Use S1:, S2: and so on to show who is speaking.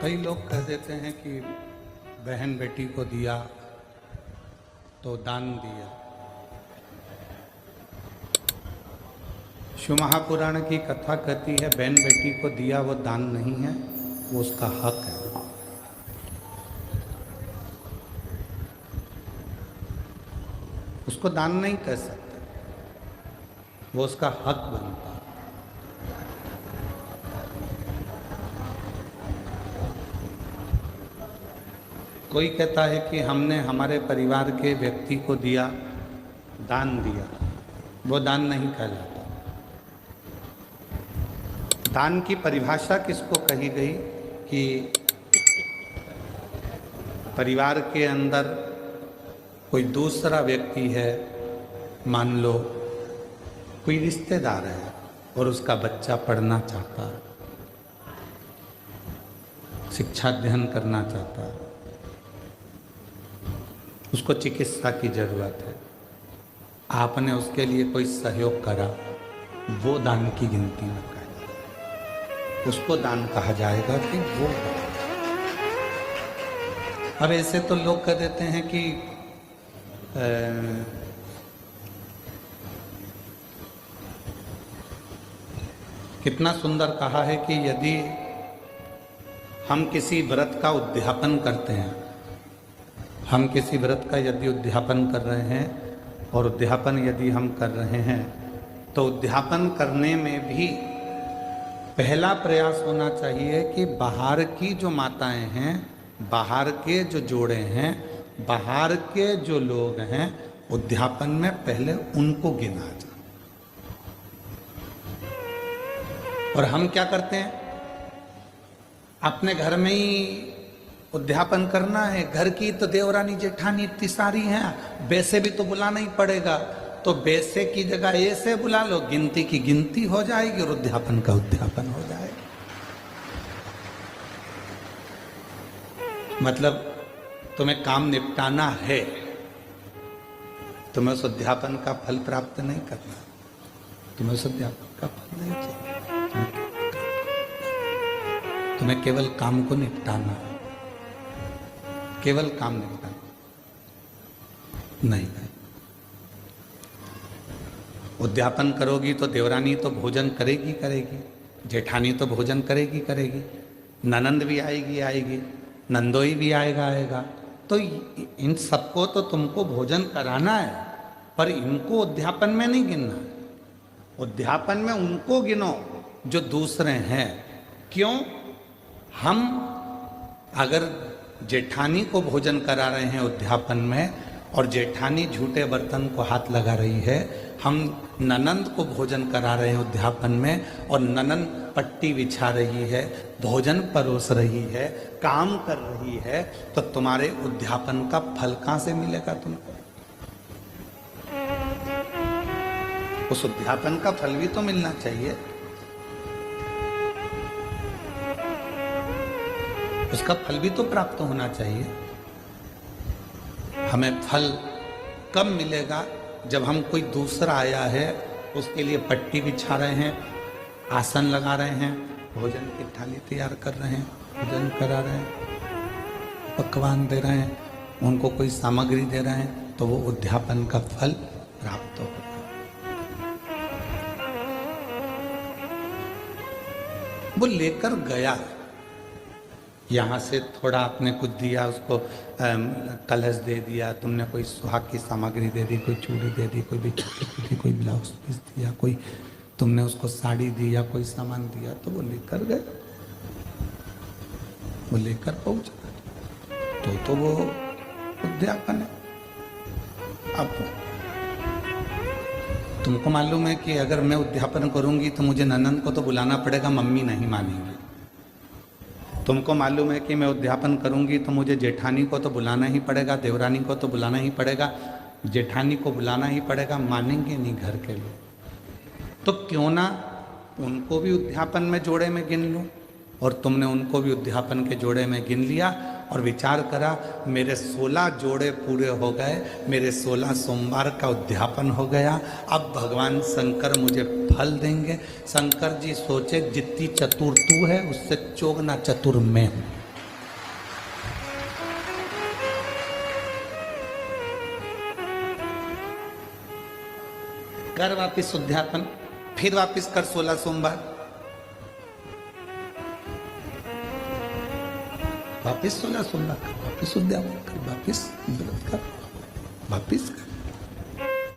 S1: कई लोग कह देते हैं कि बहन बेटी को दिया तो दान दिया। शिव महापुराण की कथा कहती है बहन बेटी को दिया वो दान नहीं है, वो उसका हक है। उसको दान नहीं कह सकते, वो उसका हक बनता है। कोई कहता है कि हमने हमारे परिवार के व्यक्ति को दिया, दान दिया, वो दान नहीं कहलाता। दान की परिभाषा किसको कही गई कि परिवार के अंदर कोई दूसरा व्यक्ति है, मान लो कोई रिश्तेदार है और उसका बच्चा पढ़ना चाहता है, शिक्षा अध्ययन करना चाहता है, उसको चिकित्सा की जरूरत है, आपने उसके लिए कोई सहयोग करा, वो दान की गिनती में कहेगा, उसको दान कहा जाएगा कि वो। अब ऐसे तो लोग कह देते हैं कि कितना सुंदर कहा है कि यदि हम किसी व्रत का उद्यापन करते हैं, हम किसी व्रत का यदि उद्यापन कर रहे हैं और उद्यापन यदि हम कर रहे हैं तो उद्यापन करने में भी पहला प्रयास होना चाहिए कि बाहर की जो माताएं हैं, बाहर के जो जोड़े हैं, बाहर के जो लोग हैं, उद्यापन में पहले उनको गिना जाए। और हम क्या करते हैं, अपने घर में ही उद्यापन करना है। घर की तो देवरानी जेठानी इतनी सारी हैं, वैसे भी तो बुलाना ही पड़ेगा, तो वैसे की जगह ऐसे बुला लो, गिनती की गिनती हो जाएगी और उद्यापन का उद्यापन हो जाएगा। मतलब तुम्हें काम निपटाना है, तुम्हें उस उद्यापन का फल प्राप्त नहीं करना, तुम्हें उस उद्यापन का फल नहीं चाहिए, तुम्हें केवल काम को निपटाना है, केवल काम निपटाना नहीं। उद्यापन करोगी तो देवरानी तो भोजन करेगी करेगी, जेठानी तो भोजन करेगी करेगी, ननंद भी आएगी, नंदोई भी आएगा, तो इन सबको तो तुमको भोजन कराना है, पर इनको उद्यापन में नहीं गिनना। उद्यापन में उनको गिनो जो दूसरे हैं। क्यों? हम अगर जेठानी को भोजन करा रहे हैं उद्यापन में और जेठानी झूठे बर्तन को हाथ लगा रही है, हम ननंद को भोजन करा रहे हैं उद्यापन में और ननंद पट्टी बिछा रही है, भोजन परोस रही है, काम कर रही है, तो तुम्हारे उद्यापन का फल कहां से मिलेगा तुमको? उस उद्यापन का फल भी तो मिलना चाहिए, उसका फल भी तो प्राप्त होना चाहिए। हमें फल कब मिलेगा? जब हम कोई दूसरा आया है उसके लिए पट्टी बिछा रहे हैं, आसन लगा रहे हैं, भोजन की थाली तैयार कर रहे हैं, भोजन करा रहे हैं, पकवान दे रहे हैं, उनको कोई सामग्री दे रहे हैं, तो वो उद्यापन का फल प्राप्त होगा। वो लेकर गया, यहाँ से थोड़ा आपने कुछ दिया, उसको कलश दे दिया, तुमने कोई सुहाग की सामग्री दे दी, कोई चूड़ी दे दी, कोई बिछी, कोई ब्लाउज पीस दिया, कोई तुमने उसको साड़ी दी या कोई सामान दिया, तो वो लेकर गए, वो लेकर पहुंचा, तो वो उद्यापन है। अब तुमको मालूम है कि अगर मैं उद्यापन करूंगी तो मुझे ननंद को तो बुलाना पड़ेगा, मम्मी नहीं मानेंगी। तुमको मालूम है कि मैं उद्यापन करूंगी तो मुझे जेठानी को तो बुलाना ही पड़ेगा, देवरानी को तो बुलाना ही पड़ेगा, जेठानी को बुलाना ही पड़ेगा, मानेंगे नहीं घर के लोग। तो क्यों ना उनको भी उद्यापन में जोड़े में गिन लूं, और तुमने उनको भी उद्यापन के जोड़े में गिन लिया और विचार करा, मेरे 16 जोड़े पूरे हो गए, मेरे 16 सोमवार का उद्यापन हो गया, अब भगवान शंकर मुझे फल देंगे। शंकर जी सोचे जितनी चतुर तू है उससे चौगुना चतुर मैं हूँ। कर वापिस उद्यापन, फिर वापिस कर 16 सोमवार, वापिस 16 सोमवार कर, वापिस उद्यापन कर, वापिस व्रत कर, वापिस कर।